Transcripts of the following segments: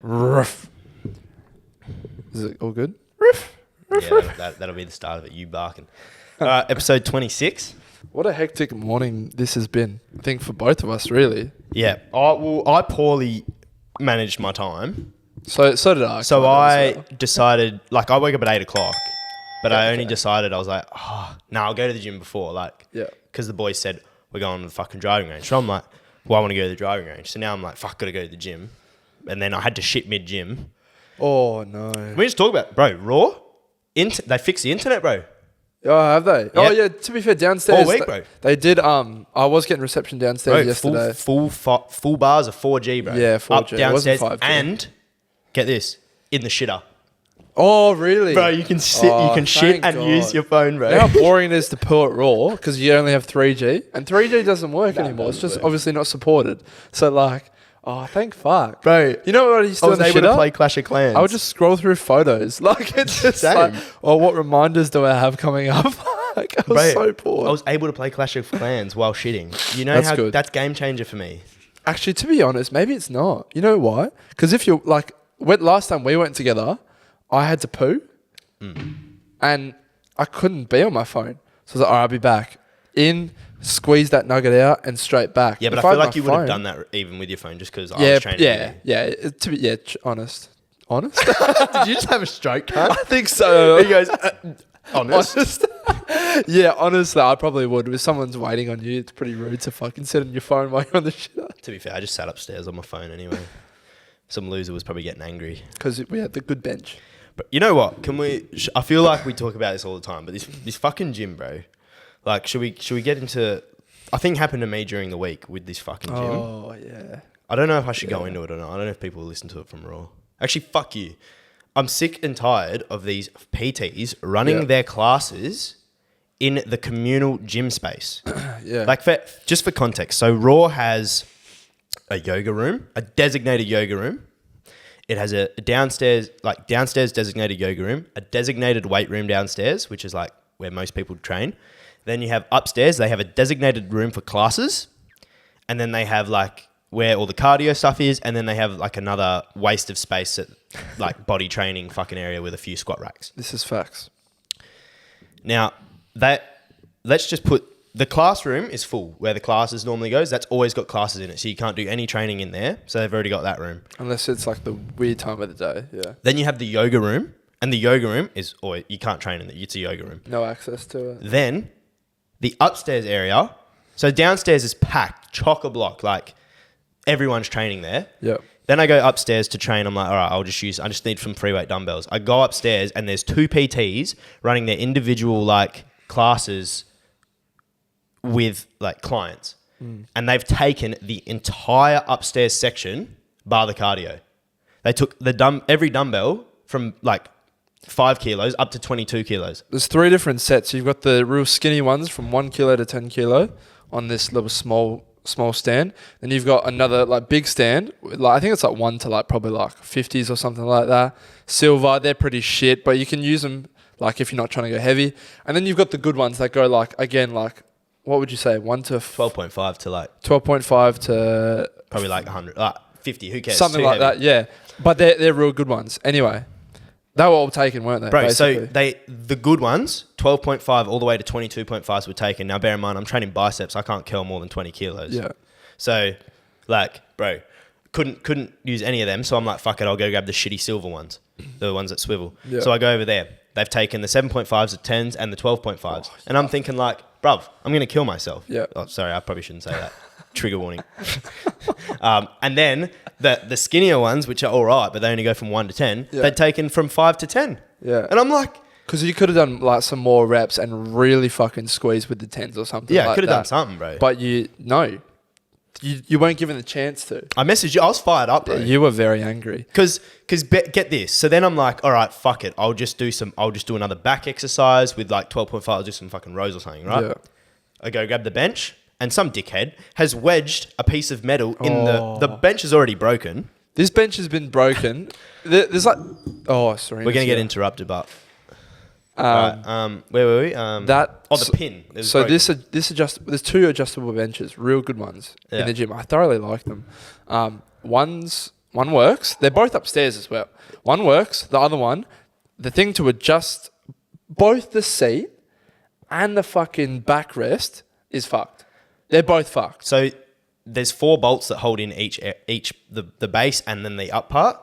Ruff. Is it all good? Yeah, that'll be the start of it. You barking. All right, episode 26. What a hectic morning this has been. I think for both of us, really. Yeah. I poorly managed my time. So did I. So I decided, like, I woke up at 8 o'clock, but I only decided, I was like, I'll go to the gym before, like, because the boys said, we're going to the fucking driving range. So I'm like, well, I want to go to the driving range. So now I'm like, fuck, got to go to the gym. And then I had to shit mid-gym. Oh, no. We just talk about, bro, Raw, they fixed the internet, bro. Oh, have they? Yep. Oh, yeah, to be fair, downstairs. All week, bro. They did, I was getting reception downstairs yesterday. Full bars of 4G, bro. Yeah, 4G. Up downstairs. It wasn't 5G. And, get this, in the shitter. Oh, really? Bro, you can sit, you can shit and use your phone, bro. You know how boring it is to pull it raw because you only have 3G? And 3G doesn't work anymore. It's just obviously not supported. So, like, thank fuck. Bro, you know what I used to do on the able shitter? to play Clash of Clans. I would just scroll through photos. Like, it's just like, what reminders do I have coming up? Like, I was so poor. I was able to play Clash of Clans while shitting. You know that's good. That's game changer for me. Actually, to be honest, maybe it's not. You know why? Because if you're like, last time we went together, I had to poo and I couldn't be on my phone. So I was like, all right, I'll be back. In, squeeze that nugget out and straight back. Yeah, but I feel like you would have done that even with your phone just because I was training honest. Honest? Did you just have a stroke, cunt? I think so. He goes, honest? Yeah, honestly, I probably would. If someone's waiting on you, it's pretty rude to fucking sit on your phone while you're on the shitter. To be fair, I just sat upstairs on my phone anyway. Some loser was probably getting angry. Because we had the good bench. But you know what? Can we... I feel like we talk about this all the time, but this fucking gym, bro. Like, should we get into... I think happened to me during the week with this fucking gym. Oh, yeah. I don't know if I should go into it or not. I don't know if people will listen to it from Raw. Actually, fuck you. I'm sick and tired of these PTs running their classes in the communal gym space. Like, just for context. So, Raw has a yoga room, a designated yoga room. It has a downstairs designated yoga room, a designated weight room downstairs, which is like where most people train. Then you have upstairs, they have a designated room for classes. And then they have like where all the cardio stuff is. And then they have like another waste of space at like body training fucking area with a few squat racks. This is facts. Now, let's just put... The classroom is full where the classes normally goes. That's always got classes in it. So you can't do any training in there. So they've already got that room. Unless it's like the weird time of the day. Yeah. Then you have the yoga room. And the yoga room is... Or you can't train in it. It's a yoga room. No access to it. Then the upstairs area... So downstairs is packed. Chock-a-block. Like everyone's training there. Yep. Then I go upstairs to train. I'm like, all right, I just need some free weight dumbbells. I go upstairs and there's 2 PTs running their individual like classes with like clients. And they've taken the entire upstairs section bar the cardio. They took every dumbbell from like 5 kilos up to 22 kilos. There's 3 different sets. You've got the real skinny ones from 1 kilo to 10 kilo on this little small stand. Then you've got another like big stand. Like I think it's like 1 to like probably like 50s or something like that. Silver, they're pretty shit, but you can use them like if you're not trying to go heavy. And then you've got the good ones that go like, again, like, what would you say? 1 to 12.5 to like 12.5 to probably like 100, 50. Who cares? Something like that. Yeah, but they're real good ones. Anyway, they were all taken, weren't they? Bro, basically? so the good ones, 12.5 all the way to 22.5s were taken. Now bear in mind, I'm training biceps. I can't curl more than 20 kilos. Yeah. So, like, bro, couldn't use any of them. So I'm like, fuck it, I'll go grab the shitty silver ones, the ones that swivel. Yeah. So I go over there. They've taken the 7.5s, the 10s, and the 12.5s. And I'm thinking like, bruv, I'm going to kill myself. Yeah. Oh, sorry, I probably shouldn't say that. Trigger warning. And then the skinnier ones, which are all right, but they only go from 1 to 10, they're taken from 5 to 10. Yeah. And I'm like... Because you could have done like some more reps and really fucking squeeze with the 10s or something like that. Yeah, I could have done something, bro. But you weren't given the chance to. I messaged you. I was fired up, bro. Yeah, you were very angry. Because get this. So then I'm like, all right, fuck it. I'll just do another back exercise with like 12.5. I'll do some fucking rows or something, right? Yeah. I go grab the bench and some dickhead has wedged a piece of metal in the bench is already broken. This bench has been broken. There's like... Oh, sorry. We're going to get interrupted, but... Where were we? The pin. So there's two adjustable benches, real good ones in the gym. I thoroughly like them. One works. They're both upstairs as well. One works. The other one, the thing to adjust both the seat and the fucking backrest is fucked. They're both fucked. So there's 4 bolts that hold in each the base and then the up part,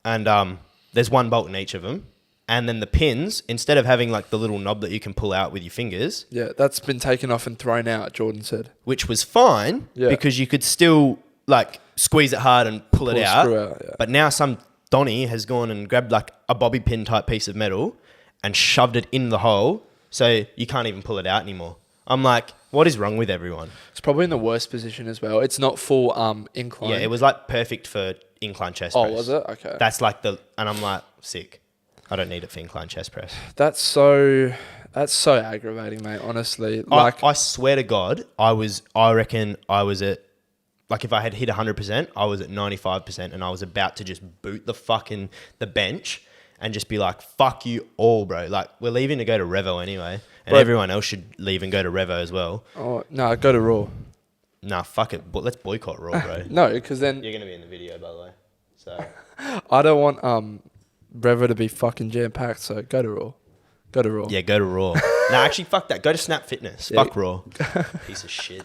and there's 1 bolt in each of them. And then the pins, instead of having like the little knob that you can pull out with your fingers. Yeah, that's been taken off and thrown out, Jordan said. Which was fine because you could still like squeeze it hard and pull it out. But now some Donny has gone and grabbed like a bobby pin type piece of metal and shoved it in the hole so you can't even pull it out anymore. I'm like, what is wrong with everyone? It's probably in the worst position as well. It's not full incline. Yeah, it was like perfect for incline chest press. Oh, was it? Okay. That's like and I'm like, sick. I don't need it for incline chest press. That's so aggravating, mate, honestly. Like I swear to God, I reckon I was at, like if I had hit 100%, I was at 95% and I was about to just boot the bench and just be like, fuck you all, bro. Like we're leaving to go to Revo anyway. And everyone else should leave and go to Revo as well. Oh, no, go to Raw. Nah, fuck it. Let's boycott Raw, bro. No, because then... You're going to be in the video, by the way. So I don't want Revo to be fucking jam-packed, so go to Raw. Go to Raw. Yeah, go to Raw. Nah, actually, fuck that. Go to Snap Fitness. Yeah. Fuck Raw. Piece of shit.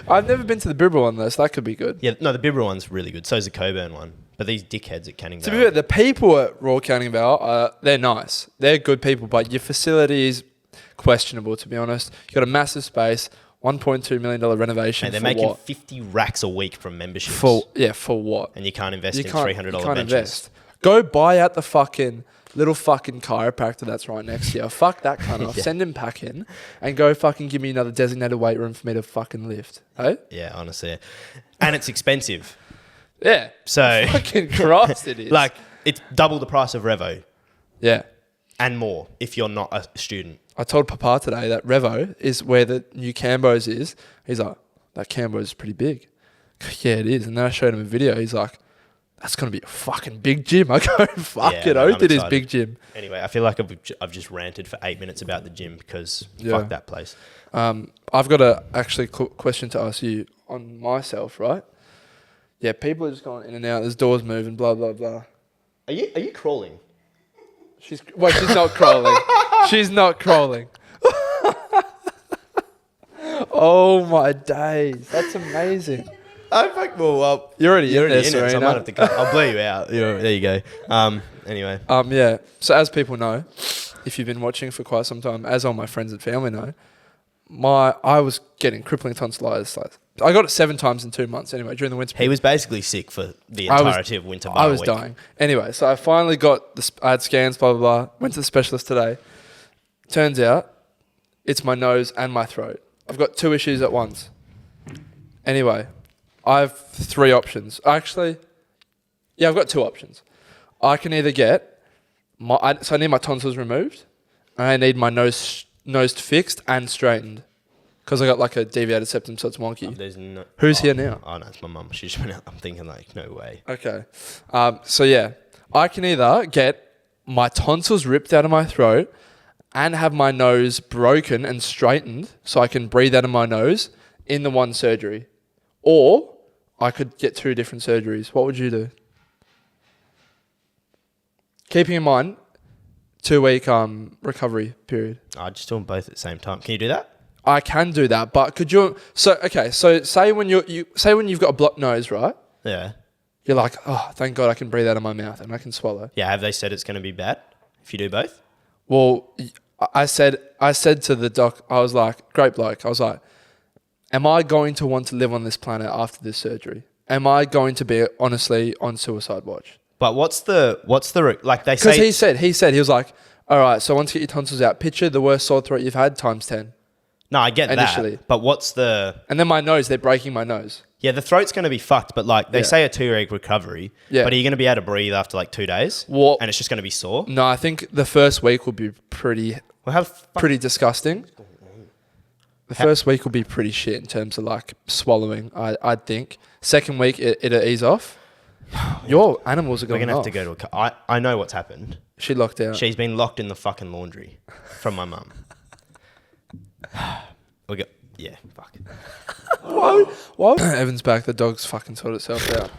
I've never been to the Bibra one, though, so that could be good. Yeah, no, the Bibra one's really good. So is the Coburn one. But these dickheads at Canning Vale. To be fair, the people at Raw Canning Vale, they're nice. They're good people, but your facility is questionable, to be honest. You've got a massive space, $1.2 million renovation. And they're making 50 racks a week from memberships. For what? And you can't invest in $300 benches. Invest. Go buy out the fucking little fucking chiropractor that's right next to you. Fuck that cunt off. Send him packing and go fucking give me another designated weight room for me to fucking lift. Hey? Yeah, honestly. And it's expensive. Yeah. So fucking Christ it is. Like it's double the price of Revo. Yeah. And more if you're not a student. I told Papa today that Revo is where the new Cambo's is. He's like, that Cambo's is pretty big. Yeah, it is. And then I showed him a video. He's like, that's going to be a fucking big gym. I go, fuck it. Oath it is big gym. Anyway, I feel like I've just ranted for 8 minutes about the gym because fuck that place. I've got a actually question to ask you on myself, right? Yeah, people are just going in and out. There's doors moving, blah, blah, blah. Are you crawling? She's not crawling. She's not crawling. Oh, my days. That's amazing. You're already in it, so I might have to cut. I'll blow you out. There you go. Anyway. Yeah. So as people know, if you've been watching for quite some time, as all my friends and family know, I was getting crippling tonsillitis. I got it 7 times in 2 months anyway, during the winter. He was basically sick for the entirety of winter. I was dying. Anyway, so I finally got I had scans, blah, blah, blah. Went to the specialist today. Turns out it's my nose and my throat. I've got 2 issues at once. Anyway, I have 3 options. Actually, I've got 2 options. I can either get I need my tonsils removed, and I need my nose fixed and straightened, because I got like a deviated septum, so it's wonky. Who's here now? Oh no, it's my mum. She just went out. I'm thinking like, no way. Okay, so yeah, I can either get my tonsils ripped out of my throat and have my nose broken and straightened so I can breathe out of my nose in the one surgery, or I could get 2 different surgeries. What would you do? Keeping in mind, 2-week recovery period. I just do them both at the same time. Can you do that? I can do that, but could you? So say when you've got a blocked nose, right? Yeah. You're like, oh, thank God I can breathe out of my mouth and I can swallow. Yeah. Have they said it's going to be bad if you do both? Well, I said to the doc, I was like, great bloke. I was like, am I going to want to live on this planet after this surgery? Am I going to be honestly on suicide watch? But what's the like they say? Because he said he was like, all right, so once you get your tonsils out, picture the worst sore throat you've had times 10. No, I get initially. That. But what's the? And then my nose, they're breaking my nose. Yeah, the throat's going to be fucked. But like they say, a 2-week recovery. Yeah. But are you going to be able to breathe after like 2 days? Well, and it's just going to be sore. No, I think the first week will be pretty disgusting. The first week will be pretty shit in terms of like swallowing. I think. Second week it'll ease off. Your animals are We're going gonna have off. to go to I know what's happened. She locked out. She's been locked in the fucking laundry from my mum. Fuck. Why? Evan's back. The dog's fucking sorted itself out.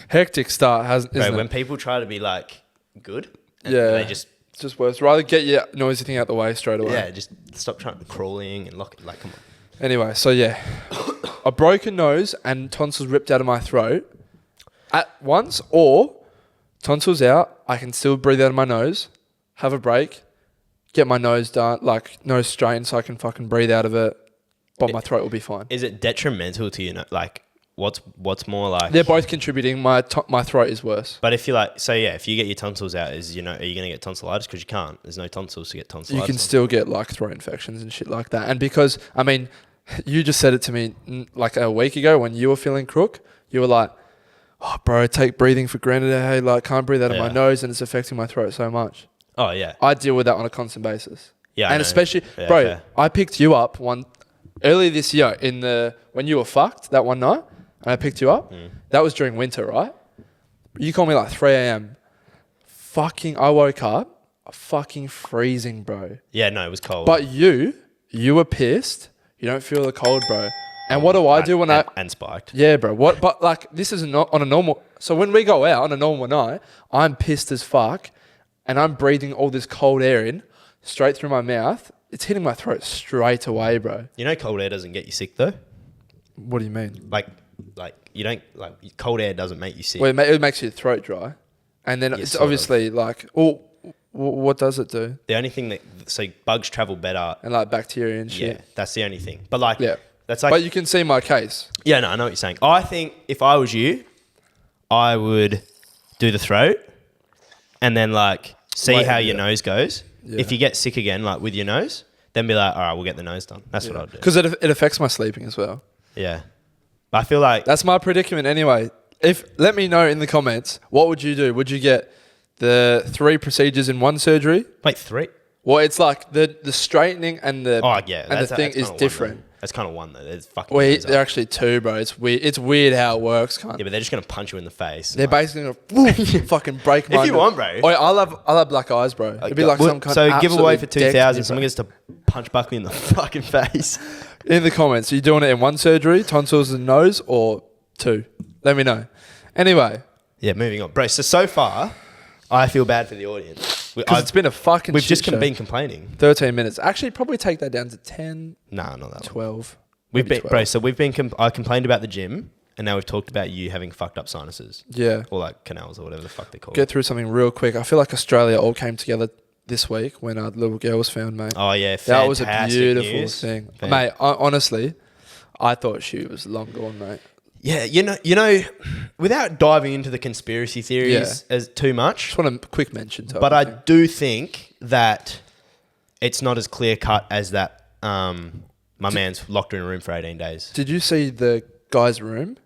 Hectic start, isn't When it? people try to be like good, Yeah. they just It's just worse. Rather get your noisy thing out the way straight away. just stop trying crawling and lock it. Like, come on. Anyway, so yeah. A broken nose and tonsils ripped out of my throat at once, or tonsils out, I can still breathe out of my nose, have a break, get my nose done, like nose straightened so I can fucking breathe out of it, but my throat will be fine. Is it detrimental to you? Like, what's more like? They're both contributing. My throat is worse. But if you like, so yeah, if you get your tonsils out, are you going to get tonsillitis? Because you can't. There's no tonsils to get tonsillitis. You can still get like throat infections and shit like that. And because, I mean, you just said it to me like a week ago when you were feeling crook. You were like, oh, bro, I take breathing for granted. Hey, like, can't breathe out of my nose and it's affecting my throat so much. Oh, yeah. I deal with that on a constant basis. Yeah, and especially, bro, fair. I picked you up earlier this year when you were fucked that one night, and I picked you up. That was during winter, right? You called me like 3 a.m. I woke up fucking freezing, bro. Yeah, no, it was cold. But you were pissed. You don't feel the cold, bro. And what do I do when and spiked? Yeah, bro. But like, this is not on a normal. So when we go out on a normal night, I'm pissed as fuck, and I'm breathing all this cold air in straight through my mouth. It's hitting my throat straight away, bro. You know, cold air doesn't get you sick though. What do you mean? Like you don't cold air doesn't make you sick. Well, it makes your throat dry, and then it's obviously like, what does it do? The only thing so bugs travel better and like bacteria and shit. Yeah, that's the only thing. But like, yeah, that's like. But you can see my case. Yeah, no, I know what you're saying. I think if I was you, I would do the throat, and then like see how your nose goes. Yeah. If you get sick again, like with your nose, then be like, all right, we'll get the nose done. That's what I'll do. Because it affects my sleeping as well. Yeah. But I feel like... That's my predicament anyway. Let me know in the comments, what would you do? Would you get the 3 procedures in one surgery? Wait, 3? Well, it's like the straightening and the thing is different. That's kind of one though. There's fucking. They're actually 2, bro. It's weird. It's weird how it works, cunt. Yeah, but they're just gonna punch you in the face. They're basically gonna fucking break my. If you want, bro. Oh, I'll have black eyes, bro. It'd be like some kind. So giveaway for 2,000. Someone gets to punch Buckley in the fucking face. In the comments, are you doing it in one surgery, tonsils and nose, or 2? Let me know. Anyway. Yeah, moving on, bro. So far, I feel bad for the audience. Because it's been a fucking We've shit just been complaining. 13 minutes. Actually, probably take that down to 10. Nah, not that 12. We've been, 12. Bro, so we've been, I complained about the gym, and now we've talked about you having fucked up sinuses. Yeah. Or like canals or whatever the fuck they call it. Get through something real quick. I feel like Australia all came together this week when our little girl was found, mate. Oh, yeah. That was a beautiful news. thing. Mate, honestly, I thought she was long gone, mate. Yeah, you know, without diving into the conspiracy theories as too much. Just want a quick mention to it. But I do think that it's not as clear cut as that my man's locked her in a room for 18 days. Did you see the guy's room?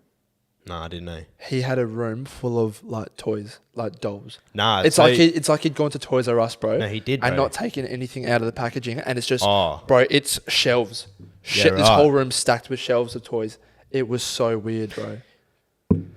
No, I didn't know. He had a room full of like toys, like dolls. Nah, it's like he'd gone to Toys R Us, bro. No, he did, bro. And not taken anything out of the packaging, and it's just, bro, it's shelves. Yeah, This whole room stacked with shelves of toys. It was so weird, bro.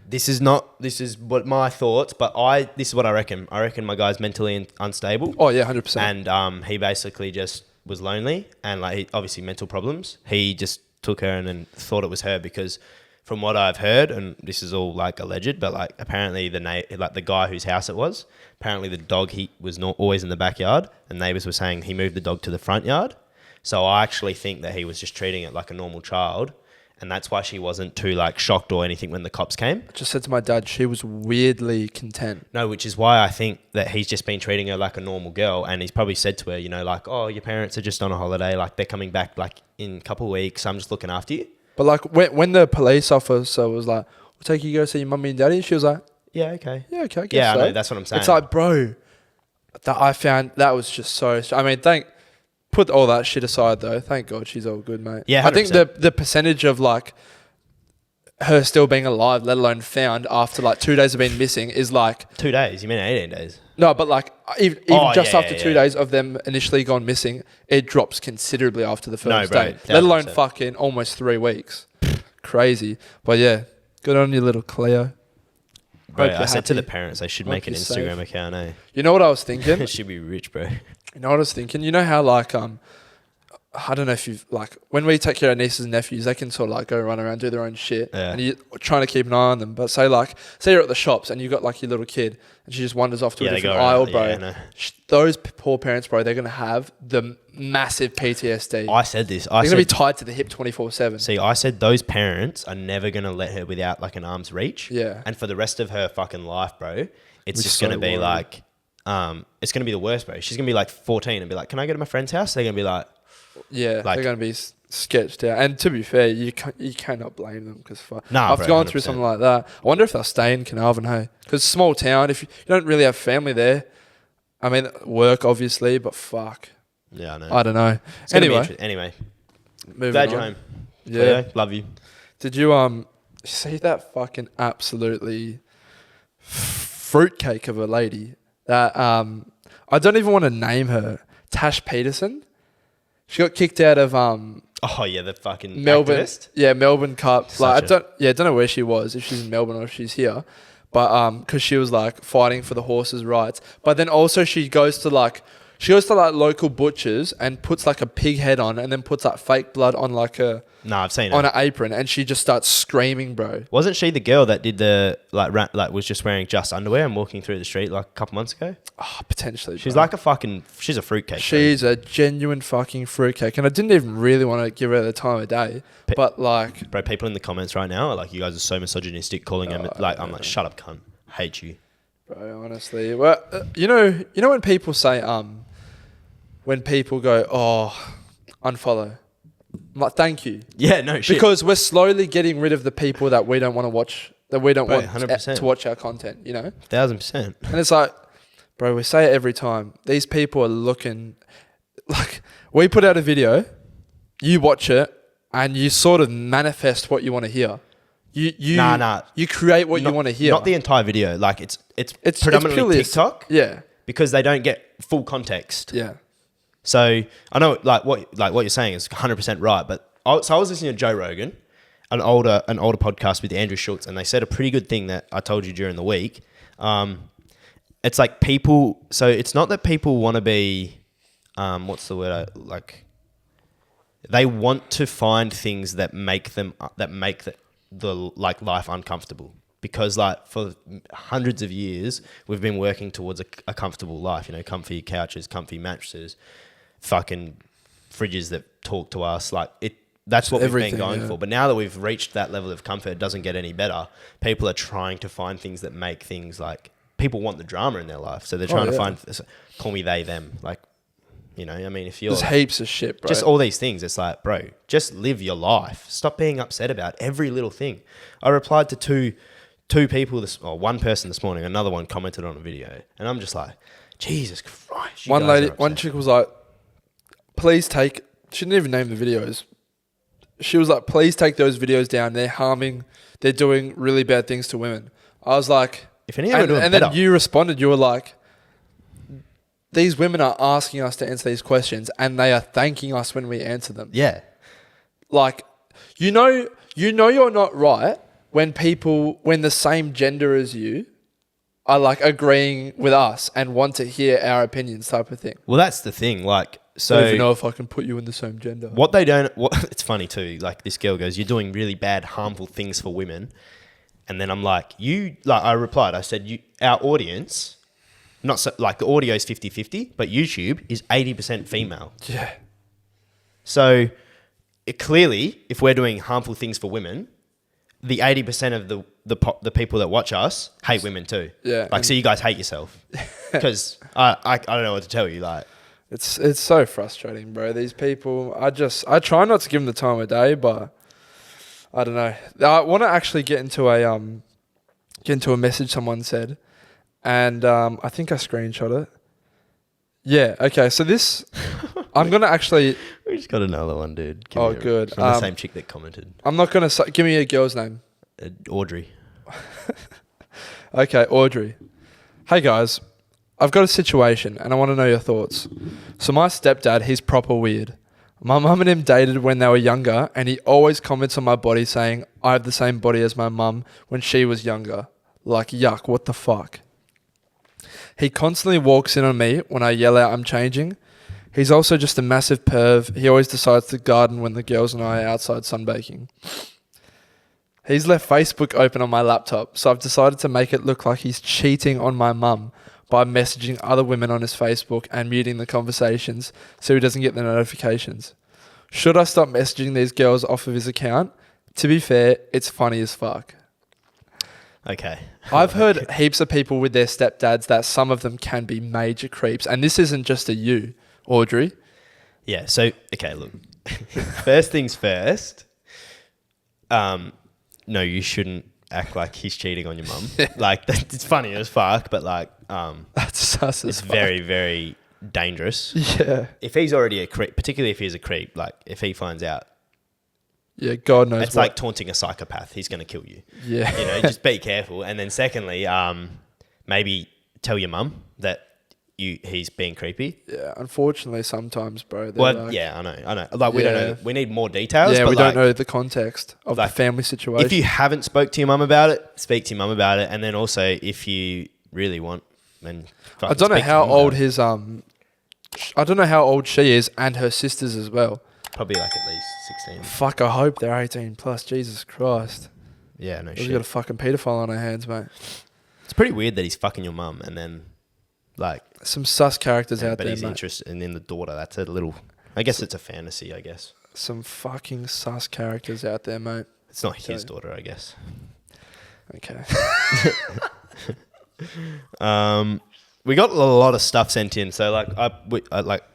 This is what my thoughts, but this is what I reckon. I reckon my guy's mentally unstable. Oh yeah, 100%. And he basically just was lonely and like obviously mental problems. He just took her and thought it was her because from what I've heard, and this is all like alleged, but like apparently the guy whose house it was, apparently the dog he was not always in the backyard, and neighbors were saying he moved the dog to the front yard. So I actually think that he was just treating it like a normal child. And that's why she wasn't too like shocked or anything when the cops came. I just said to my dad, she was weirdly content. No, which is why I think that he's just been treating her like a normal girl. And he's probably said to her, you know, like, oh, your parents are just on a holiday. Like they're coming back like in a couple of weeks. I'm just looking after you. But like when the police officer was like, we'll take you to go see your mummy and daddy. She was like, yeah, okay. Yeah, okay. I guess yeah, so. I know. That's what I'm saying. It's like, bro, that I found that was just so, I mean, put all that shit aside though. Thank God she's all good, mate. Yeah, 100%. I think the percentage of like, her still being alive, let alone found after like 2 days of being missing is like 2 days. You mean 18 days? No, but like even after 2 days of them initially gone missing, it drops considerably after the first day. 100%. Let alone fucking almost 3 weeks. Crazy. But yeah, good on you, little Cleo. Bro, Hope I you're said to the happy. parents they should Hope make an you're Instagram safe. account, eh? You know what I was thinking? It should be rich, bro. You know what I was thinking? You know how like I don't know if you've like when we take care of nieces and nephews, they can sort of like go run around, do their own shit, Yeah. and you're trying to keep an eye on them. But say you're at the shops and you got like your little kid, and she just wanders off to a they different go around, aisle, bro. yeah, I know. Those poor parents, bro, they're gonna have the massive PTSD. I said this. They're gonna be tied to the hip 24/7. See, I said those parents are never going to let her without like an arm's reach. Yeah. And for the rest of her fucking life, bro, it's We're just so going to be worried. like, it's going to be the worst, bro. She's going to be like 14 and be like, can I go to my friend's house? They're going to be like, Yeah, Like- they're going to be sketched out. And to be fair, you cannot blame them because Nah, I've bro, gone through 100%. something like that. I wonder if they'll stay in Carnarvon, hey? Because small town, if you don't really have family there, I mean, work obviously, but fuck. yeah, I know. I don't know. It's gonna be Anyway, anyway, moving glad on. you're home. Yeah. Cleo, love you. Did you see that fucking absolutely fruitcake of a lady that I don't even want to name her, Tash Peterson? She got kicked out of Oh yeah, the fucking Melbourne, activist. yeah, Melbourne Cup. Such Like I don't know where she was, if she's in Melbourne or if she's here, but because she was like fighting for the horses' rights. But then also she goes to like local butchers and puts like a pig head on, and then puts like fake blood on like No, I've seen on it. an apron, and she just starts screaming, bro. Wasn't she the girl that did the was just wearing just underwear and walking through the street like a couple months ago? Oh, potentially, She's bro. like she's a fruitcake. She's a genuine fucking fruitcake, and I didn't even really want to give her the time of day, but like, Bro, people in the comments right now are like, you guys are so misogynistic, calling him like, I'm like, shut up, cunt. Hate you. bro, honestly, well, you know when people say when people go, oh, unfollow, I'm like, thank you, Yeah, no shit. because we're slowly getting rid of the people that we don't want to watch, that we don't Bro, want 100%. to watch our content, you know. 1000%. And it's like, bro, we say it every time. These people are looking like, we put out a video, you watch it, and you sort of manifest what you want to hear. Nah. You create what you want to hear. Not the entire video. Like it's it's predominantly purely TikTok yeah, because they don't get full context. yeah. So I know like what you're saying is 100% right. But I was listening to Joe Rogan, an older podcast with Andrew Schultz, and they said a pretty good thing that I told you during the week. It's like people. So it's not that people want to be, what's the word? They want to find things that make the like life uncomfortable, because like for hundreds of years we've been working towards a comfortable life. You know, comfy couches, comfy mattresses, fucking fridges that talk to us. Like it. That's what we've been Everything, going yeah. for. But now that we've reached that level of comfort, it doesn't get any better. People are trying to find things that make things like, people want the drama in their life. So they're trying to find, call me they, them. Like, you know, I mean, if you're There's heaps of shit, bro. just all these things, it's like, bro, just live your life. Stop being upset about every little thing. I replied to two people, one person this morning, another one commented on a video. And I'm just like, Jesus Christ. One chick was like, please take, she didn't even name the videos. She was like, please take those videos down. They're doing really bad things to women. I was like, If anyone were doing and better. then you responded, you were like, these women are asking us to answer these questions and they are thanking us when we answer them. Yeah. Like, you know you're not right when the same gender as you are like agreeing with us and want to hear our opinions type of thing. Well, that's the thing. Like, I don't even so know if I can put you in the same gender. it's funny too. Like this girl goes, you're doing really bad, harmful things for women. And then I'm like, I replied, I said, our audience, not so, like the audio is 50-50, but YouTube is 80% female. Yeah. So clearly, if we're doing harmful things for women, the 80% of the people that watch us hate women too. Yeah. Like, so you guys hate yourself. Because I don't know what to tell you. Like, It's so frustrating, bro. These people, I try not to give them the time of day, but I don't know. I want to actually get into a message someone said, and I think I screenshot it. Yeah. Okay. So this, I'm gonna actually. we just got another one, dude. Good. From the same chick that commented. I'm not gonna say. Give me a girl's name. Audrey. Okay, Audrey. Hey guys, I've got a situation and I want to know your thoughts. So my stepdad, he's proper weird. My mum and him dated when they were younger, and he always comments on my body saying I have the same body as my mum when she was younger. Like, yuck, what the fuck? He constantly walks in on me when I yell out I'm changing. He's also just a massive perv. He always decides to garden when the girls and I are outside sunbaking. He's left Facebook open on my laptop, so I've decided to make it look like he's cheating on my mum by messaging other women on his Facebook and muting the conversations so he doesn't get the notifications. Should I stop messaging these girls off of his account? To be fair, it's funny as fuck. Okay. I've heard heaps of people with their stepdads that some of them can be major creeps. And this isn't just a you, Audrey. Yeah, so, okay, look. First things first. No, you shouldn't act like he's cheating on your mum. Like, it's funny as fuck, but like... that's sus as it's fuck. very, very dangerous. Yeah. If he's already a creep, particularly if he's a creep, like, if he finds out... Yeah, God knows it's like taunting a psychopath. He's going to kill you. Yeah. You know, just be careful. And then secondly, maybe tell your mum that he's being creepy. Yeah, unfortunately, sometimes, bro. Well, like, yeah, I know. Like, we don't know. We need more details. Yeah, but we like, don't know the context of the family situation. If you haven't spoke to your mum about it, speak to your mum about it. And then also, if you really want, then I don't know how old his I don't know how old she is and her sisters as well. Probably like at least 16. Fuck, I hope they're 18 plus. Jesus Christ. Yeah, no We've shit. got a fucking paedophile on our hands, mate. It's pretty weird that he's fucking your mum and then, like... Some sus characters out but there, he's mate. interested in the daughter. That's a little... I guess it's a fantasy, I guess. Some fucking sus characters out there, mate. It's not his daughter, I guess. Okay. We got a lot of stuff sent in, so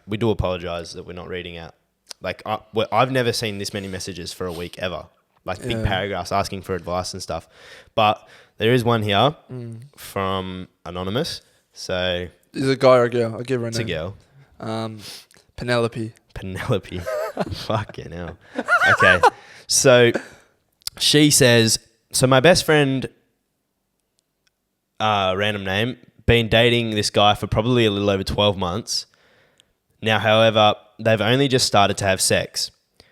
we do apologise that we're not reading out. Like, I've never seen this many messages for a week ever. Like, big paragraphs asking for advice and stuff. But there is one here from Anonymous. So... Is it a guy or a girl? I'll give her a name. It's a girl. Penelope. Fucking hell. Okay. So, she says, so my best friend, random name, been dating this guy for probably a little over 12 months. Now, however, they've only just started to have sex.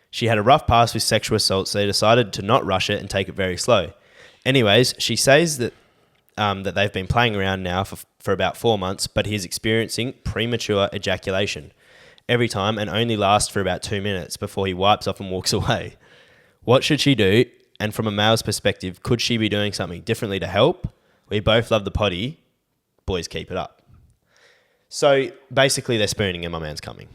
She had a rough past with sexual assault, so they decided to not rush it and take it very slow. Anyways, she says that that they've been playing around now for about 4 months, but he's experiencing premature ejaculation every time and only lasts for about 2 minutes before he wipes off and walks away. What should she do? And from a male's perspective, could she be doing something differently to help? We both love the potty. Boys, keep it up. So basically, they're spooning and my man's coming.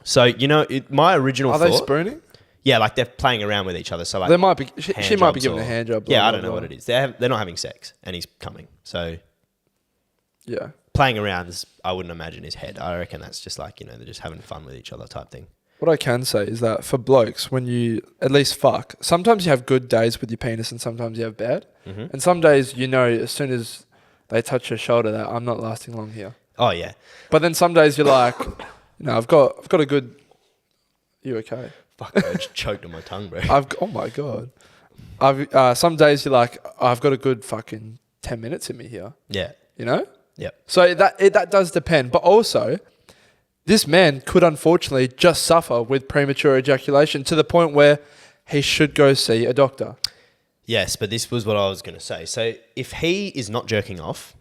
So, you know, my original thought... Are they spooning? Yeah, like they're playing around with each other. So like they might be. She might be giving a hand job. Yeah, I don't know what it is. They're not having sex, and he's coming. So yeah, playing around is, I wouldn't imagine his head. I reckon that's just like, you know, they're just having fun with each other type thing. What I can say is that for blokes, when you at least fuck, sometimes you have good days with your penis, and sometimes you have bad. Mm-hmm. And some days, you know, as soon as they touch your shoulder, that I'm not lasting long here. Oh yeah. But then some days you're like, you know, I've got a good. You okay? Fuck, I just choked on my tongue, bro. Oh my God. Some days you're like, I've got a good fucking 10 minutes in me here. Yeah. You know? Yep. So that does depend. But also, this man could unfortunately just suffer with premature ejaculation to the point where he should go see a doctor. Yes, but this was what I was going to say. So if he is not jerking off,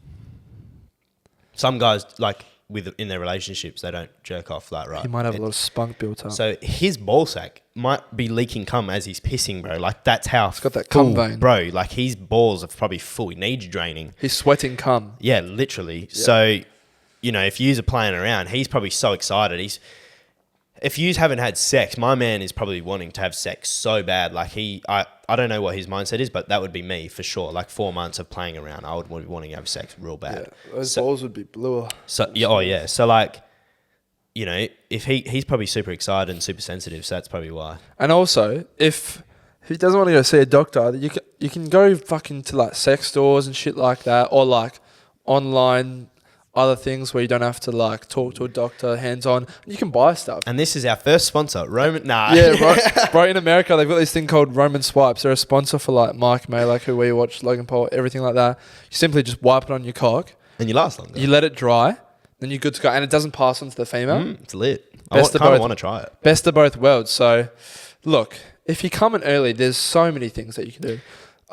some guys, like, in their relationships, they don't jerk off like right. He might have a lot of spunk built up. So his ball sack might be leaking cum as he's pissing, bro. Like, that's how it's got that cum vein, bro. Like, his balls are probably full. He needs draining. He's sweating cum. Yeah, literally. Yeah. So, you know, if yous are playing around, he's probably so excited. If yous haven't had sex, my man is probably wanting to have sex so bad. Like, I don't know what his mindset is, but that would be me for sure. Like, 4 months of playing around, I would be wanting to have sex real bad. Yeah, those balls would be bluer. So yeah, oh yeah. So like, you know, if he's probably super excited and super sensitive, so that's probably why. And also, if he doesn't want to go see a doctor, you can go fucking to like sex stores and shit like that, or like online other things where you don't have to like talk to a doctor hands on. You can buy stuff. And this is our first sponsor, Roman. Nah. Yeah, right. In America, they've got this thing called Roman Swipes. They're a sponsor for like Mike May, like who we watch, Logan Paul, everything like that. You simply just wipe it on your cock. And you last longer. You let it dry, then you're good to go. And it doesn't pass on to the female. It's lit. I kind of want to try it. Best of both worlds. So, look, if you're coming early, there's so many things that you can do.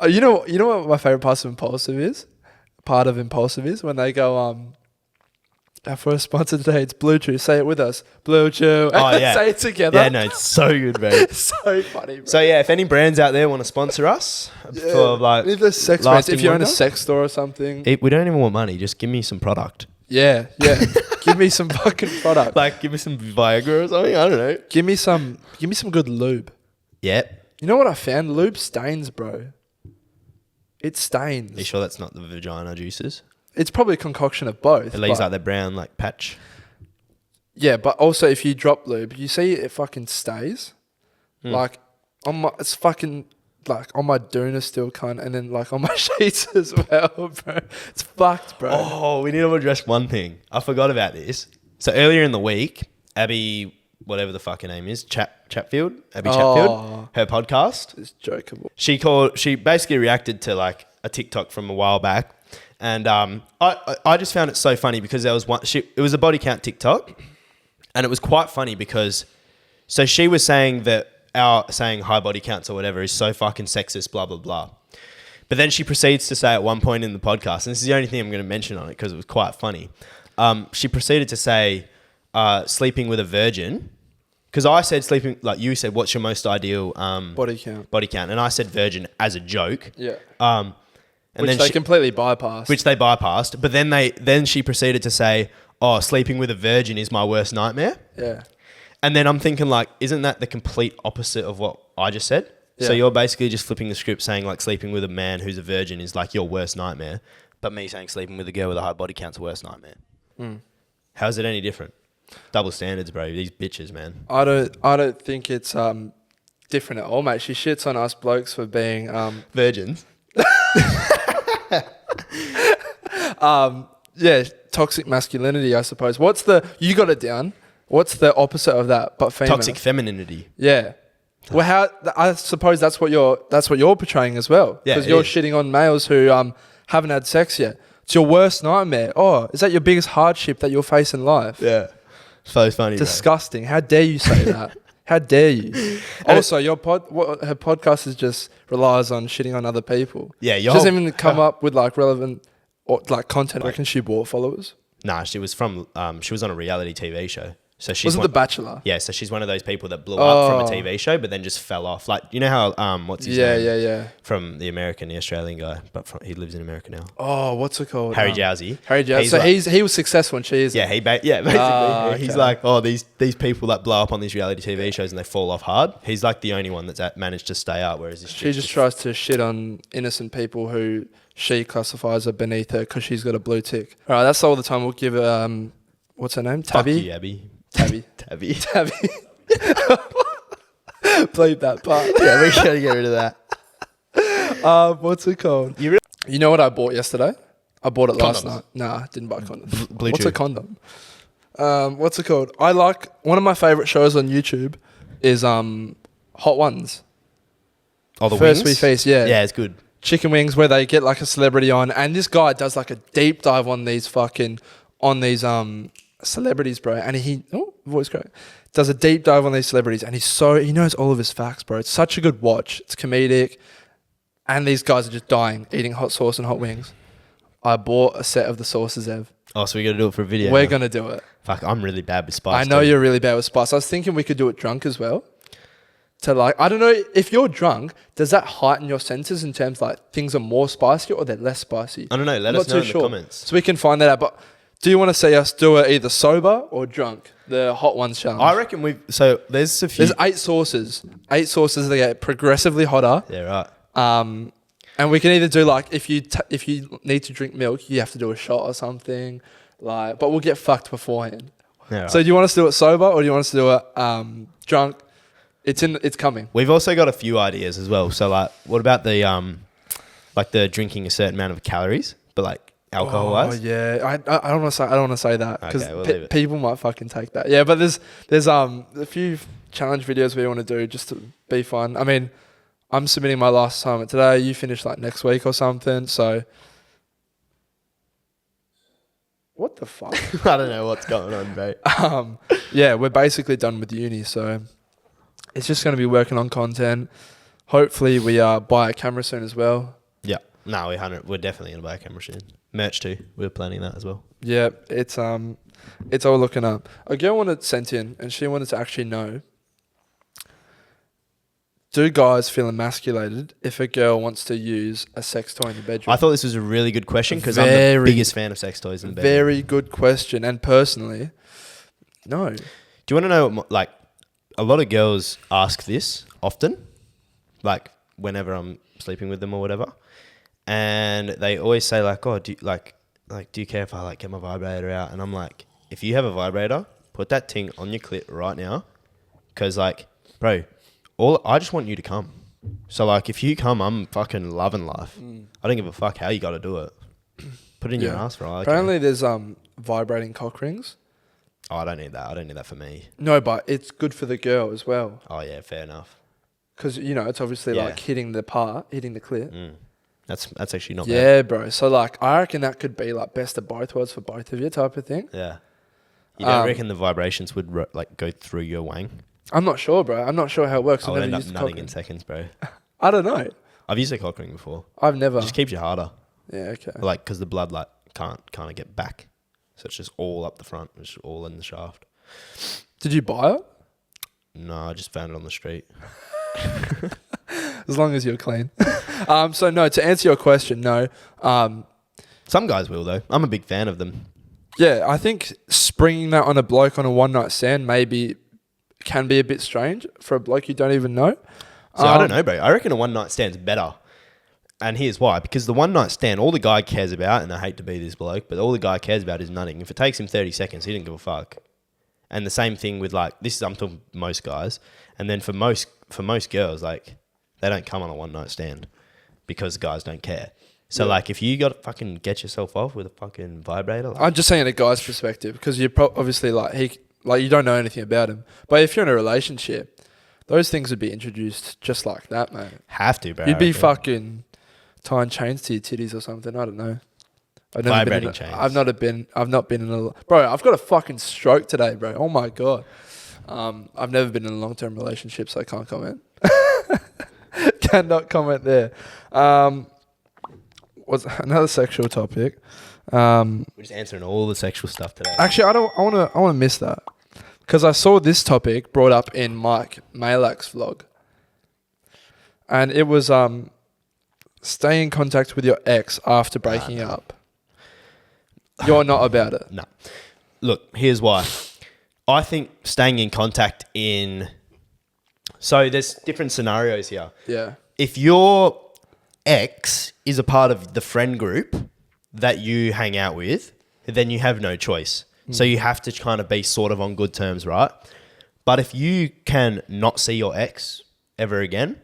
You know what my favorite part of Impulsive is? When they go, our first sponsor today, it's Blue Chew. Say it with us. Blue Chew. Oh, yeah. Say it together. Yeah, no, it's so good, bro. It's so funny, bro. So yeah, if any brands out there want to sponsor us, for like if there's sex brands, if you own a wonder, sex store or something. we don't even want money. Just give me some product. Yeah. Give me some fucking product. Like, give me some Viagra or something. I don't know. Give me some good lube. Yep. You know what I found? Lube stains, bro. It stains. Are you sure that's not the vagina juices? It's probably a concoction of both. It leaves like the brown like patch. Yeah, but also if you drop lube, you see it fucking stays. Like it's fucking like on my doona still, cunt, and then like on my sheets as well, bro. It's fucked, bro. Oh, we need to address one thing. I forgot about this. So earlier in the week, Abbie, whatever the fucking name is, Chatfield, Abbie Chatfield, her podcast. It's jokeable. She basically reacted to like a TikTok from a while back. And I just found it so funny because there was it was a body count TikTok, and it was quite funny because so she was saying that our saying high body counts or whatever is so fucking sexist, blah blah blah. But then she proceeds to say at one point in the podcast, and this is the only thing I'm going to mention on it because it was quite funny. She proceeded to say sleeping with a virgin, because I said sleeping, like you said, what's your most ideal Body count, and I said virgin as a joke. Yeah. And which then they completely bypassed. Which they bypassed. But then she proceeded to say, oh, sleeping with a virgin is my worst nightmare. Yeah. And then I'm thinking like, isn't that the complete opposite of what I just said? Yeah. So you're basically just flipping the script saying like sleeping with a man who's a virgin is like your worst nightmare. But me saying sleeping with a girl with a high body count's worst nightmare. How is it any different? Double standards, bro. These bitches, man. I don't think it's different at all, mate. She shits on us blokes for being virgins. Yeah, toxic masculinity, I suppose. You got it down. What's the opposite of that? But female. Toxic femininity. Yeah. Well, I suppose that's what you're portraying as well. Yeah, because you're shitting on males who haven't had sex yet. It's your worst nightmare. Oh, is that your biggest hardship that you'll face in life? Yeah. So funny. Disgusting. Bro. How dare you say that? How dare you? Also, her podcast is just relies on shitting on other people. Yeah, she doesn't even come up with like relevant or like content. I reckon she bought followers. Nah, she was on a reality TV show. So was it The Bachelor? Yeah, so she's one of those people that blew up from a TV show, but then just fell off. Like, you know how what's his name? Yeah. From the Australian guy, but he lives in America now. Oh, what's it called? Harry Jowsey. So he was successful and she isn't. Yeah, basically. Okay. He's like, these people that blow up on these reality TV shows and they fall off hard. He's like the only one that's managed to stay up, whereas she just tries to shit on innocent people who she classifies are beneath her because she's got a blue tick. All right, that's all the time we'll give what's her name? Tabby? Fuck you, Abbie. Tabby. Bleep that part. Yeah, we gotta get rid of that. What's it called? You know what I bought yesterday? I bought it last night. Nah, didn't buy condoms. What's a condom? What's it called? I like one of my favorite shows on YouTube is Hot Ones. Oh, the First Wings? We Feast, yeah. Yeah, it's good. Chicken wings where they get like a celebrity on, and this guy does like a deep dive on these celebrities, bro, and voice crack, does a deep dive on these celebrities, and he knows all of his facts, bro. It's such a good watch. It's comedic, and these guys are just dying eating hot sauce and hot wings. I bought a set of the sauces, Ev. Oh, so we got to do it for a video. We're gonna do it. Fuck, I'm really bad with spice. I know you're really bad with spice. I was thinking we could do it drunk as well. To like, I don't know if you're drunk, does that heighten your senses in terms like things are more spicy or they're less spicy? I don't know. Let us know in the comments. So we can find that out. But do you want to see us do it either sober or drunk? The Hot Ones challenge. I reckon there's a few. There's 8 sauces. 8 sauces that get progressively hotter. Yeah, right. And we can either do like if you need to drink milk, you have to do a shot or something. Like, but we'll get fucked beforehand. Yeah, right. So do you want us to do it sober or do you want us to do it drunk? It's coming. We've also got a few ideas as well. So like, what about the drinking a certain amount of calories, but like alcohol wise? Oh yeah, I don't want to say that because Okay, people might fucking take that. Yeah, but there's a few challenge videos we want to do just to be fun. I mean, I'm submitting my last assignment today. You finish like next week or something. So what the fuck? I don't know what's going on, mate. Yeah, we're basically done with uni, so it's just going to be working on content. Hopefully we buy a camera soon as well. Yeah. No, we're definitely going to buy a camera soon. Merch too. We're planning that as well. Yeah, it's all looking up. A girl sent in, and she wanted to actually know, do guys feel emasculated if a girl wants to use a sex toy in the bedroom? I thought this was a really good question because I'm the biggest fan of sex toys in the bedroom. Very good question. And personally, no. Do you want to know, like, a lot of girls ask this often, like, whenever I'm sleeping with them or whatever. And they always say, like, oh, do you care if I, like, get my vibrator out? And I'm like, if you have a vibrator, put that thing on your clit right now. Because, like, bro, I just want you to come. So, like, if you come, I'm fucking loving life. I don't give a fuck how you got to do it. Put it in your ass for all I care. Apparently there's vibrating cock rings. Oh, I don't need that. I don't need that for me. No, but it's good for the girl as well. Oh, yeah, fair enough. Because, it's obviously, like, hitting the clit. That's actually not bad. Yeah, bro. So, like, I reckon that could be, like, best of both worlds for both of you type of thing. Yeah. You don't reckon the vibrations would, like, go through your wang? I'm not sure, bro. I'm not sure how it works. I'll end up nutting in seconds, bro. I don't know. I've used a cock ring before. I've never. It just keeps you harder. Yeah, okay. Like, because the blood, like, can't kind of get back. So it's just all up the front. It's just all in the shaft. Did you buy it? No, I just found it on the street. As long as you're clean. So, no, to answer your question, no. Some guys will, though. I'm a big fan of them. Yeah, I think springing that on a bloke on a one-night stand maybe can be a bit strange for a bloke you don't even know. So I don't know, bro. I reckon a one-night stand's better. And here's why. Because the one-night stand, all the guy cares about, and I hate to be this bloke, but all the guy cares about is nutting. If it takes him 30 seconds, he didn't give a fuck. And the same thing with, like, I'm talking most guys. And then for most girls, like, they don't come on a one-night stand because guys don't care. So, like, if you got to fucking get yourself off with a fucking vibrator. Like, I'm just saying a guy's perspective because you're obviously, like, you don't know anything about him. But if you're in a relationship, those things would be introduced just like that, mate. Have to, bro. You'd be fucking tying chains to your titties or something. I don't know. Vibrating chains. I've not been in a... Bro, I've got a fucking stroke today, bro. Oh, my God. I've never been in a long-term relationship, so I can't comment. Cannot comment there. What's another sexual topic? We're just answering all the sexual stuff today. Actually, I want to miss that because I saw this topic brought up in Mike Malak's vlog, and it was stay in contact with your ex after breaking up. You're not about it. No. Look, here's why. I think staying in contact so there's different scenarios here. Yeah. If your ex is a part of the friend group that you hang out with, then you have no choice. So you have to kind of be sort of on good terms, right? But if you can not see your ex ever again,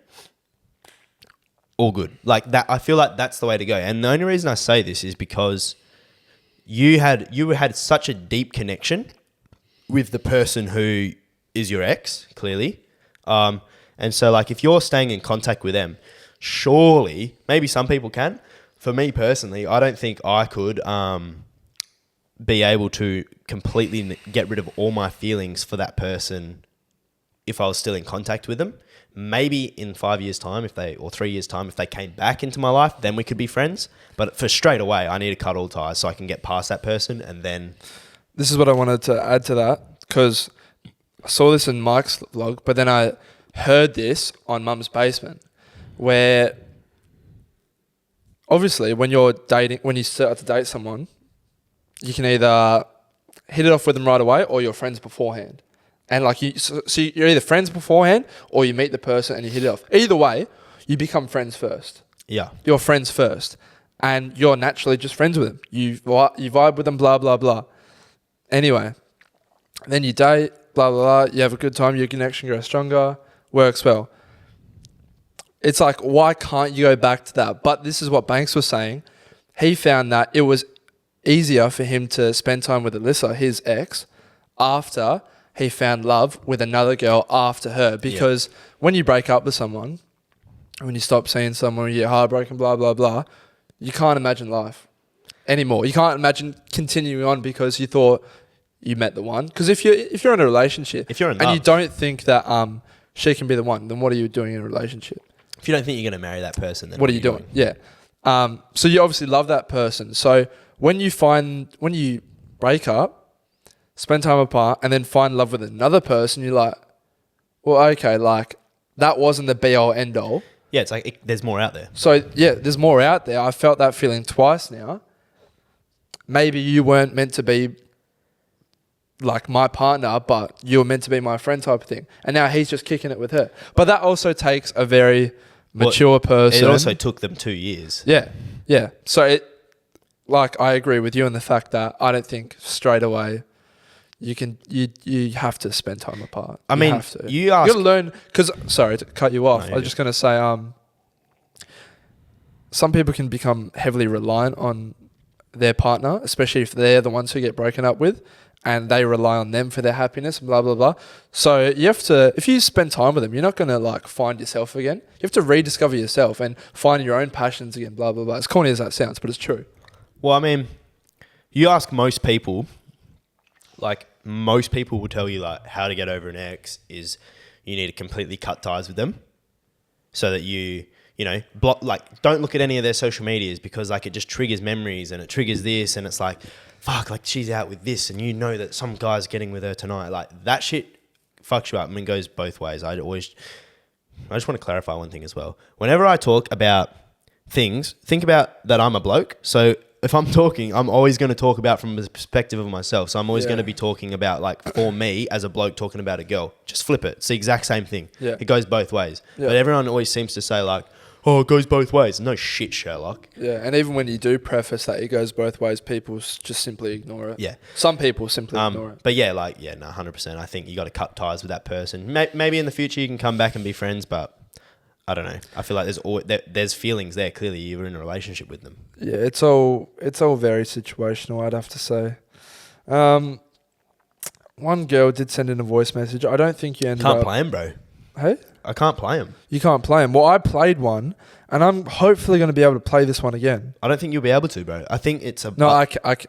all good. Like that, I feel like that's the way to go. And the only reason I say this is because you had such a deep connection with the person who is your ex, clearly. And so, like, if you're staying in contact with them, surely, maybe some people can. For me personally, I don't think I could be able to completely get rid of all my feelings for that person if I was still in contact with them. Maybe in 5 years' time, or 3 years' time, if they came back into my life, then we could be friends. But for straight away, I need to cut all ties so I can get past that person and then... This is what I wanted to add to that because I saw this in Mike's vlog, but then I heard this on Mum's Basement where obviously when you start to date someone, you can either hit it off with them right away or you're friends beforehand. And like so you're either friends beforehand or you meet the person and you hit it off. Either way, you become friends first. Yeah. You're friends first. And you're naturally just friends with them. You vibe with them, blah, blah, blah. Anyway, then you date, blah, blah, blah. You have a good time. Your connection grows stronger. Works well. It's like, why can't you go back to that? But this is what Banks was saying. He found that it was easier for him to spend time with Alyssa, his ex, after he found love with another girl after her. Because when you break up with someone, when you stop seeing someone, you get heartbroken, blah, blah, blah, you can't imagine life anymore. You can't imagine continuing on because you thought you met the one. Because if you're in a relationship if you're in and love, you don't think that she can be the one, then what are you doing in a relationship? If you don't think you're going to marry that person, then what are you doing? Yeah. So you obviously love that person. So when you break up, spend time apart, and then find love with another person, you're like, well, okay, like that wasn't the be all end all. Yeah, it's like there's more out there. So yeah, there's more out there. I felt that feeling twice now. Maybe you weren't meant to be like my partner, but you were meant to be my friend type of thing. And now he's just kicking it with her. But that also takes a very mature person. It also took them 2 years. Yeah. Yeah. So I agree with you in the fact that I don't think straight away you have to spend time apart. I mean, have to. you You got to learn, because, sorry to cut you off. No, I was just going to say, some people can become heavily reliant on their partner, especially if they're the ones who get broken up with, and they rely on them for their happiness, blah, blah, blah. So you have to, if you spend time with them, you're not going to like find yourself again. You have to rediscover yourself and find your own passions again, blah, blah, blah. As corny as that sounds, but it's true. Well, I mean, you ask most people, like most people will tell you like how to get over an ex is you need to completely cut ties with them so that you know, block, like don't look at any of their social medias because like it just triggers memories and it triggers this and it's like, fuck, like she's out with this and you know that some guy's getting with her tonight. Like that shit fucks you up. I mean, it goes both ways. I just want to clarify one thing as well. Whenever I talk about things, think about that I'm a bloke. So if I'm talking, I'm always going to talk about from the perspective of myself. So I'm always going to be talking about like for me as a bloke talking about a girl. Just flip it. It's the exact same thing. Yeah. It goes both ways. Yeah. But everyone always seems to say like, oh, it goes both ways. No shit, Sherlock. Yeah, and even when you do preface that it goes both ways, people just simply ignore it. Yeah. Some people simply ignore it. But yeah, 100%. I think you got to cut ties with that person. Maybe in the future you can come back and be friends, but I don't know. I feel like there's feelings there. Clearly, you're in a relationship with them. Yeah, it's all very situational, I'd have to say. One girl did send in a voice message. I don't think you ended up... Can't play him, bro. Hey? I can't play him. You can't play him. Well, I played one, and I'm hopefully going to be able to play this one again. I don't think you'll be able to, bro. I think it's a... No,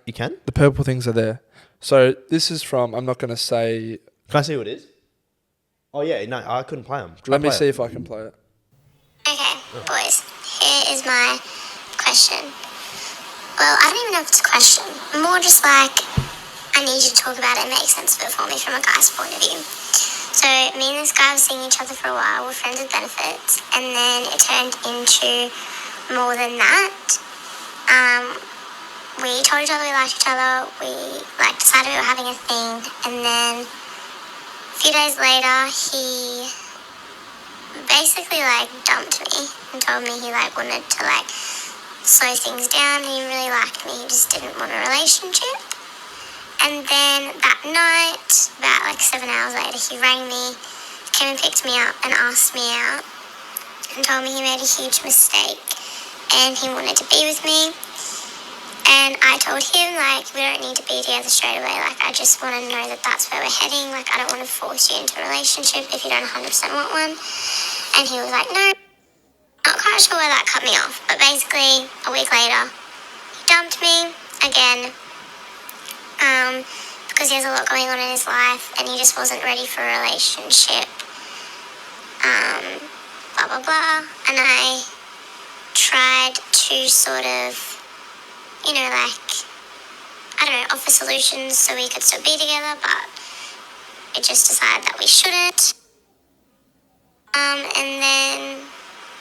you can? The purple things are there. So this is from... I'm not going to say... Can I see what it is? Oh, yeah. No, I couldn't play him. Let me see if I can play it. Okay, boys, here is my question. Well, I don't even know if it's a question. More just like, I need you to talk about it and make sense of it for me from a guy's point of view. So, me and this guy were seeing each other for a while, we're friends with benefits, and then it turned into more than that. We told each other we liked each other, we decided we were having a thing, and then a few days later, he basically dumped me and told me he wanted to slow things down. He really liked me, he just didn't want a relationship. And then that night, about 7 hours later, he rang me, came and picked me up and asked me out and told me he made a huge mistake and he wanted to be with me. And I told him we don't need to be together straight away, I just want to know that that's where we're heading, I don't want to force you into a relationship if you don't 100% want one. And he was like, no. Not quite sure where that cut me off, but basically a week later he dumped me again, because he has a lot going on in his life and he just wasn't ready for a relationship, blah blah blah. And I tried to sort of, I don't know, offer solutions so we could still be together, but it just decided that we shouldn't. And then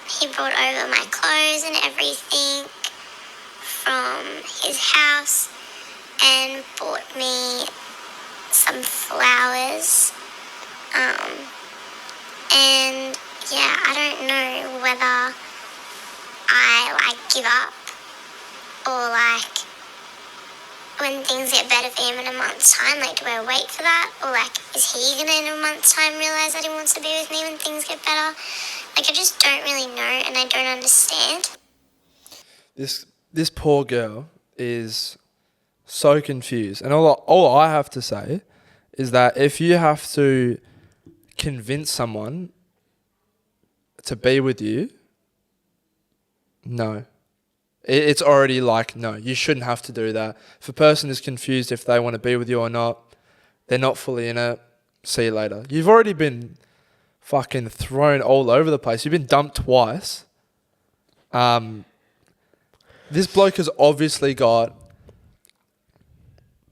he brought over my clothes and everything from his house and bought me some flowers. And yeah, I don't know whether I give up or when things get better for him in a month's time, do I wait for that? Or is he gonna in a month's time realise that he wants to be with me when things get better? I just don't really know and I don't understand. This poor girl is so confused. And all I have to say is that if you have to convince someone to be with you, no. It's already no, you shouldn't have to do that. If a person is confused if they want to be with you or not, they're not fully in it, see you later. You've already been fucking thrown all over the place. You've been dumped twice. This bloke has obviously got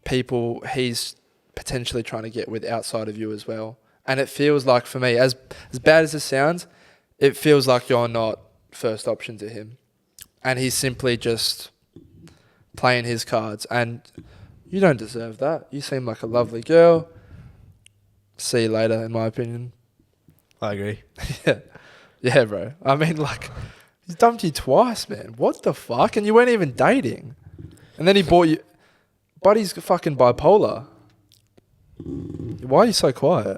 people he's potentially trying to get with outside of you as well. And it feels like, for me, as bad as it sounds, it feels like you're not first option to him. And he's simply just playing his cards. And you don't deserve that. You seem like a lovely girl. See you later, in my opinion. I agree. Yeah. Yeah, bro. I mean, like, he's dumped you twice, man. What the fuck? And you weren't even dating. And then he bought you... Buddy's fucking bipolar. Why are you so quiet?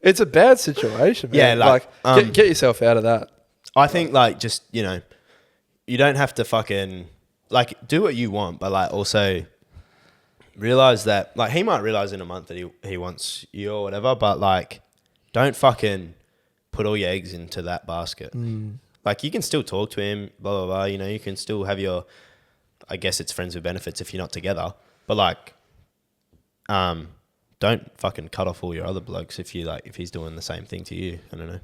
It's a bad situation, man. Yeah, like get yourself out of that. I think, like, just, you know, you don't have to fucking, like, do what you want, but, like, also realize that, like, he might realize in a month that he wants you or whatever, but, like, don't fucking put all your eggs into that basket. Like, you can still talk to him, blah, blah, blah, you know, you can still have your, I guess it's friends with benefits if you're not together, but, like, don't fucking cut off all your other blokes if he's doing the same thing to you. I don't know.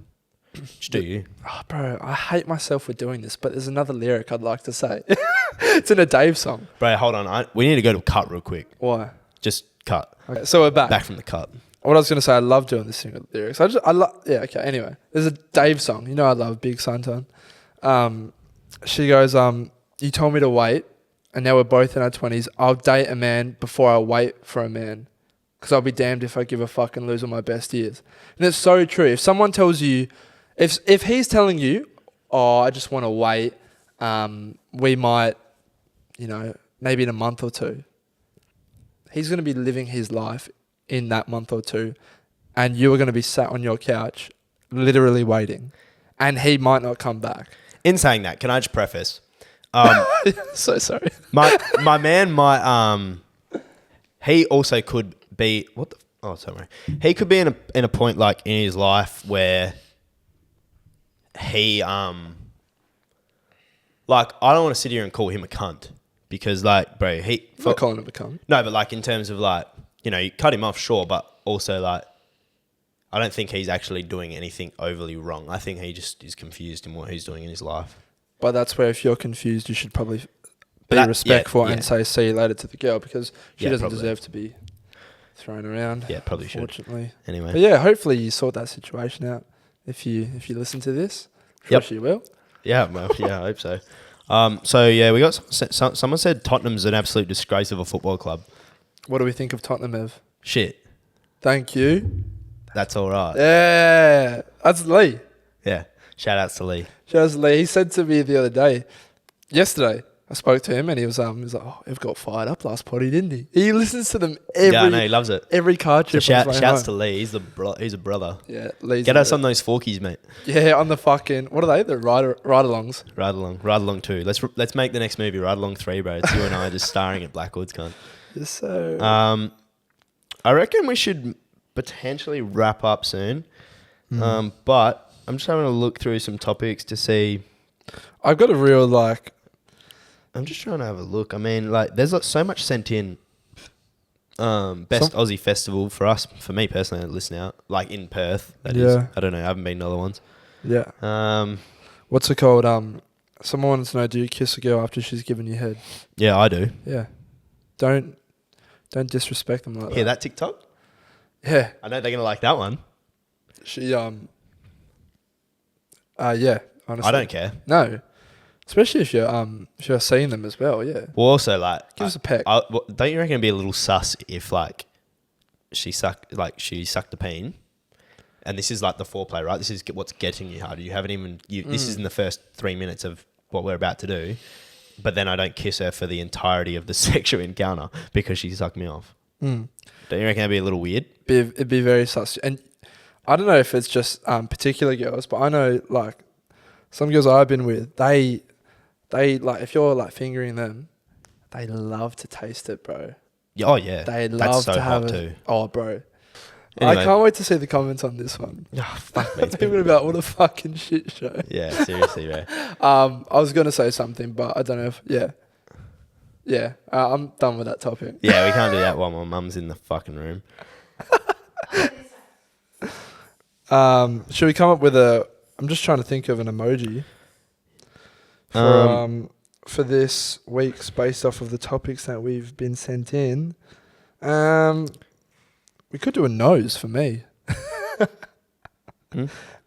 Just do you. Oh, bro, I hate myself for doing this, but there's another lyric I'd like to say. It's in a Dave song. Bro, hold on. We need to go to a cut real quick. Why? Just cut. Okay, so we're back. Back from the cut. What I was going to say, I love doing this thing with lyrics. Yeah, okay, anyway. There's a Dave song. You know I love Big Sunton. She goes, you told me to wait, and now we're both in our 20s. I'll date a man before I wait for a man. Because I'll be damned if I give a fuck and lose all my best years. And it's so true. If someone tells you, if he's telling you, oh, I just want to wait, we might, you know, maybe in a month or two. He's going to be living his life in that month or two. And you are going to be sat on your couch, literally waiting. And he might not come back. In saying that, can I just preface? So sorry. My man might, he also could be, he could be in a point, like, in his life where he, like, I don't want to sit here and call him a cunt because, like, bro, I'm not calling him a cunt. No, but, like, in terms of, like, you know, you cut him off, sure, but also, like, I don't think he's actually doing anything overly wrong. I think he just is confused in what he's doing in his life. But that's where, if you're confused, you should probably be respectful and say see you later to the girl, because she doesn't deserve to be thrown around. Yeah, probably should. Unfortunately. Anyway. But yeah, hopefully you sort that situation out. If you listen to this, I'm sure you will. Yeah, well, yeah, I hope so. So yeah, we got someone said Tottenham's an absolute disgrace of a football club. What do we think of Tottenham, Ev? Shit. Thank you. That's all right. Yeah, that's Lee. Yeah. Shout outs to Lee. Shout out to Lee. He said to me the other day, yesterday, I spoke to him and he was like, oh, Ev got fired up last potty, didn't he? He listens to them every. Yeah, no, he loves it. Every car trip. So shouts to Lee. He's a brother. Yeah, Lee's get us on those forkies, mate. Yeah, on the fucking, what are they? The ride-alongs. Ride along 2. Let's make the next movie Ride Along 3, bro. It's you and I just starring at Blackwoods, cunt. Yes, so. I reckon we should potentially wrap up soon. But I'm just having a look through some topics to see. I've got a real, like... I'm just trying to have a look. I mean, like, there's like so much sent in. Best Aussie festival for us, for me personally, to listen out. Like in Perth, that is. I don't know. I haven't been to other ones. Yeah. What's it called? Someone wants to know, do you kiss a girl after she's given you head? Yeah, I do. Yeah. Don't disrespect them like that. Hear that TikTok? Yeah. I know they're going to like that one. She, yeah, honestly. I don't care. No. Especially if you're seeing them as well, yeah. Well, also, like... Give us a peck. Don't you reckon it'd be a little sus if, like, she sucked the peen, and this is, like, the foreplay, right? This is what's getting you hard. You haven't even... This is in the first 3 minutes of what we're about to do, but then I don't kiss her for the entirety of the sexual encounter because she sucked me off. Don't you reckon that'd be a little weird? It'd be very sus. And I don't know if it's just particular girls, but I know, like, some girls I've been with, they like, if you're like fingering them, they love to taste it, bro. Oh yeah, they love to have it too. Oh, bro, anyway. I can't wait to see the comments on this one. Oh, fuck me, it's been about what a fucking shit show. Yeah, seriously, bro. I was gonna say something, but I don't know if I'm done with that topic. Yeah, we can't do that while my mum's in the fucking room. Should we come up with a? I'm just trying to think of an emoji for this week's based off of the topics that we've been sent in. We could do a nose for me.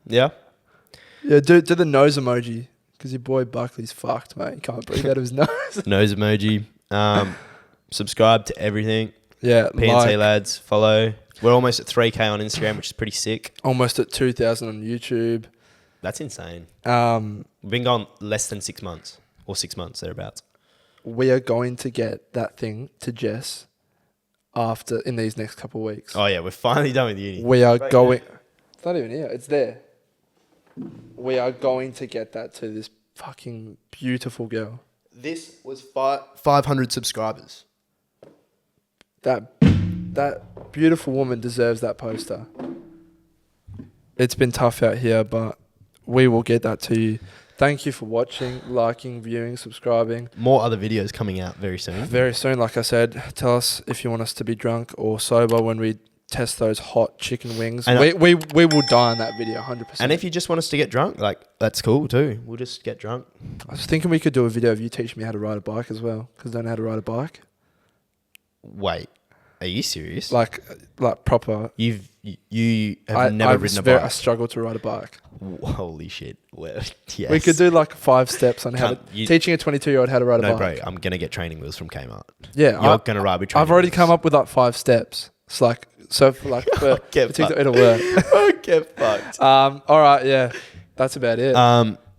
Yeah. Yeah, do the nose emoji because your boy Buckley's fucked, mate. He can't breathe out of his nose. Nose emoji. Subscribe to everything. Yeah, PNC lads, follow. We're almost at 3K on Instagram, which is pretty sick. Almost at 2,000 on YouTube. That's insane. We've been gone less than 6 months, or 6 months thereabouts. We are going to get that thing to Jess in these next couple of weeks. Oh yeah, we're finally done with uni. We are going. It's not even here. It's there. We are going to get that to this fucking beautiful girl. This was 500 subscribers. That beautiful woman deserves that poster. It's been tough out here, but we will get that to you. Thank you for watching, liking, viewing, subscribing. More other videos coming out very soon. Very soon, like I said. Tell us if you want us to be drunk or sober when we test those hot chicken wings. And we will die on that video, 100%. And if you just want us to get drunk, like, that's cool too. We'll just get drunk. I was thinking we could do a video of you teaching me how to ride a bike as well, because I don't know how to ride a bike. Wait, are you serious? Like proper. You have never ridden a bike. I struggle to ride a bike. Holy shit. Well, yes. We could do like 5 steps on teaching a 22-year-old how to ride a bike. No, bro, I'm going to get training wheels from Kmart. Yeah. You're going to ride with training I've already wheels. come up with like 5 steps. It's like, for TikTok, it'll work. Get fucked. All right, yeah. That's about it.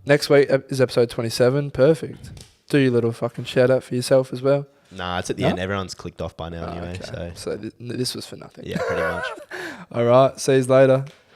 Next week is episode 27. Perfect. Do your little fucking shout out for yourself as well. Nah, it's at the end. Everyone's clicked off by now anyway. Okay. So this was for nothing. Yeah, pretty much. All right. See you later.